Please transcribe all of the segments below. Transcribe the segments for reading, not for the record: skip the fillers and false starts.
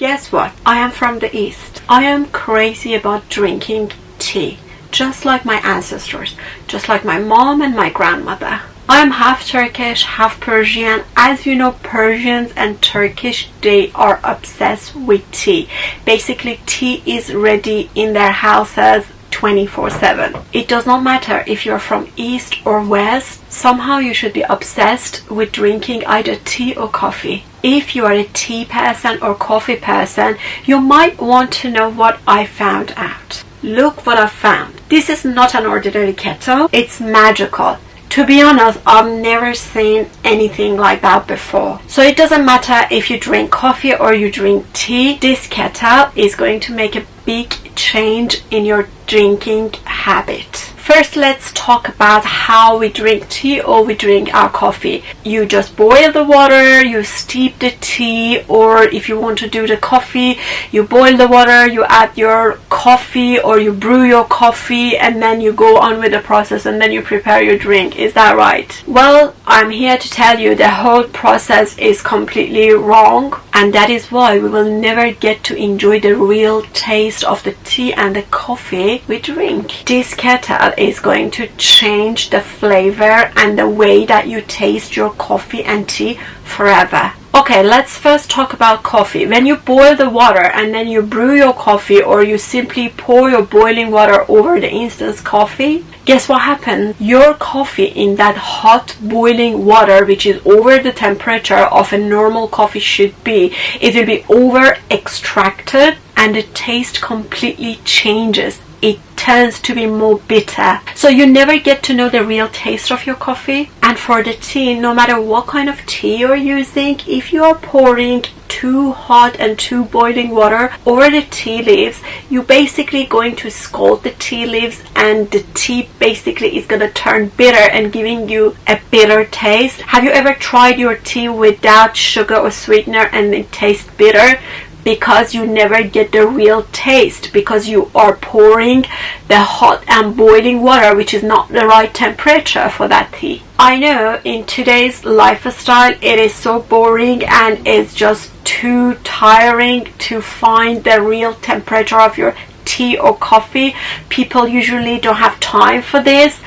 Guess what? I am from the East. I am crazy about drinking tea, just like my ancestors, just like my mom and my grandmother. I am half Turkish, half Persian. As you know, Persians and Turkish, they are obsessed with tea. Basically, tea is ready in their houses 24/7. It does not matter if you're from East or West, somehow you should be obsessed with drinking either tea or coffee. If you are a tea person or coffee person, you might want to know what I found out. Look what I found. This is not an ordinary kettle, it's magical. To be honest, I've never seen anything like that before. So it doesn't matter if you drink coffee or you drink tea, this kettle is going to make a big change in your drinking habit. First, let's talk about how we drink tea or we drink our coffee. You just boil the water, you steep the tea, or if you want to do the coffee, you boil the water, you add your coffee or you brew your coffee, and then you go on with the process and then you prepare your drink. Is that right? Well, I'm here to tell you the whole process is completely wrong, and that is why we will never get to enjoy the real taste of the tea and the coffee we drink. This kettle is going to change the flavor and the way that you taste your coffee and tea forever. Okay, let's first talk about coffee. When you boil the water and then you brew your coffee, or you simply pour your boiling water over the instant coffee, guess what happens? Your coffee in that hot boiling water, which is over the temperature of a normal coffee should be, it will be over extracted and the taste completely changes. It tends to be more bitter. So you never get to know the real taste of your coffee. And for the tea, no matter what kind of tea you're using, if you are pouring too hot and too boiling water over the tea leaves, you're basically going to scald the tea leaves, and the tea basically is going to turn bitter and giving you a bitter taste. Have you ever tried your tea without sugar or sweetener and it tastes bitter? Because you never get the real taste, because you are pouring the hot and boiling water, which is not the right temperature for that tea. I know in today's lifestyle it is so boring and it's just too tiring to find the real temperature of your tea or coffee. People usually don't have time for this,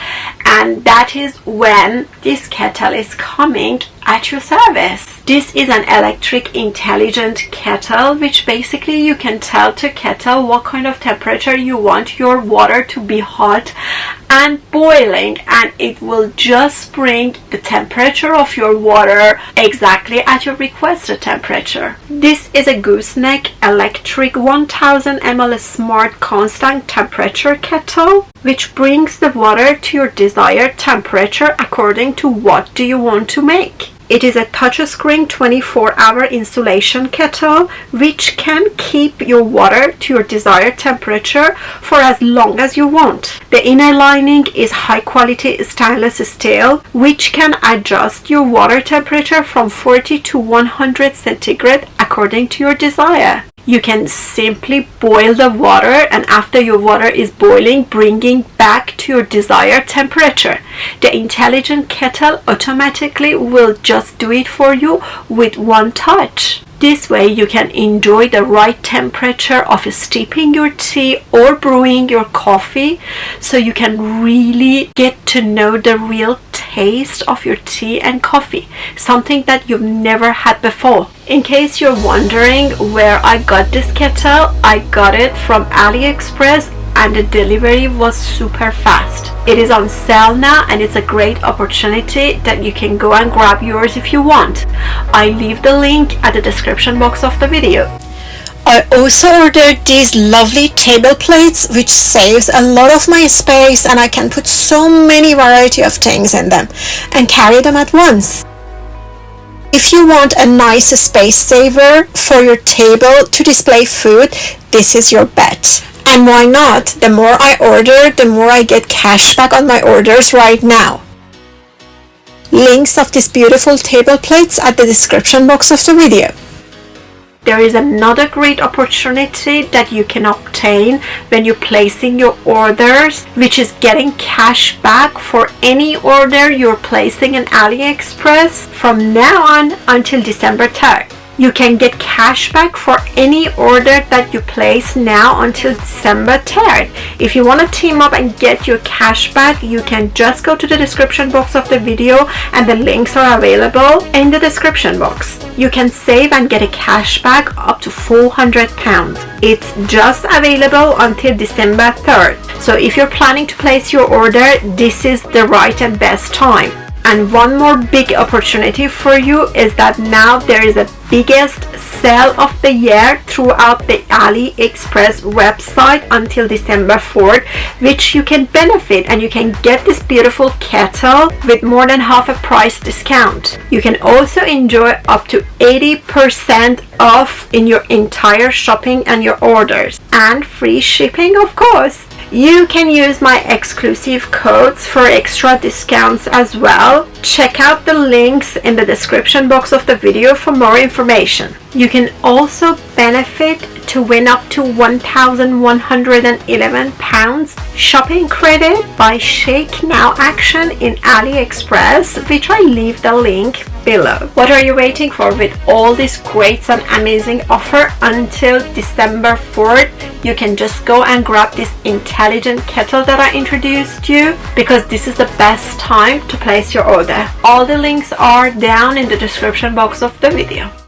and that is when this kettle is coming at your service. This is an electric intelligent kettle, which basically you can tell to kettle what kind of temperature you want your water to be hot and boiling, and it will just bring the temperature of your water exactly at your requested temperature. This is a gooseneck electric 1000 ml smart constant temperature kettle, which brings the water to your desired temperature according to what do you want to make. It is a touchscreen 24-hour insulation kettle which can keep your water to your desired temperature for as long as you want. The inner lining is high quality stainless steel which can adjust your water temperature from 40 to 100 centigrade according to your desire. You can simply boil the water, and after your water is boiling, bringing back to your desired temperature. The intelligent kettle automatically will just do it for you with one touch. This way you can enjoy the right temperature of steeping your tea or brewing your coffee, so you can really get to know the real taste of your tea and coffee, something that you've never had before. In case you're wondering where I got this kettle, I got it from AliExpress and the delivery was super fast. It is on sale now and it's a great opportunity that you can go and grab yours if you want. I leave the link at the description box of the video. I also ordered these lovely table plates which saves a lot of my space, and I can put so many variety of things in them and carry them at once. If you want a nice space saver for your table to display food, this is your bet. And why not? The more I order, the more I get cash back on my orders right now. Links of these beautiful table plates at the description box of the video. There is another great opportunity that you can obtain when you're placing your orders, which is getting cash back for any order you're placing in AliExpress from now on until December 3rd. You can get cash back for any order that you place now until December 3rd. If you want to team up and get your cash back, you can just go to the description box of the video and the links are available in the description box. You can save and get a cash back up to £400. It's just available until December 3rd. So if you're planning to place your order, this is the right and best time. And one more big opportunity for you is that now there is a biggest sale of the year throughout the AliExpress website until December 4th, which you can benefit, and you can get this beautiful kettle with more than half a price discount. You can also enjoy up to 80% off in your entire shopping and your orders, and free shipping, of course. You can use my exclusive codes for extra discounts as well. Check out the links in the description box of the video for more information. You can also benefit to win up to £1,111 shopping credit by Shake Now action in AliExpress, which I leave the link below. What are you waiting for? With all these great and amazing offer until December 4th, you can just go and grab this intelligent kettle that I introduced you, because this is the best time to place your order. All the links are down in the description box of the video.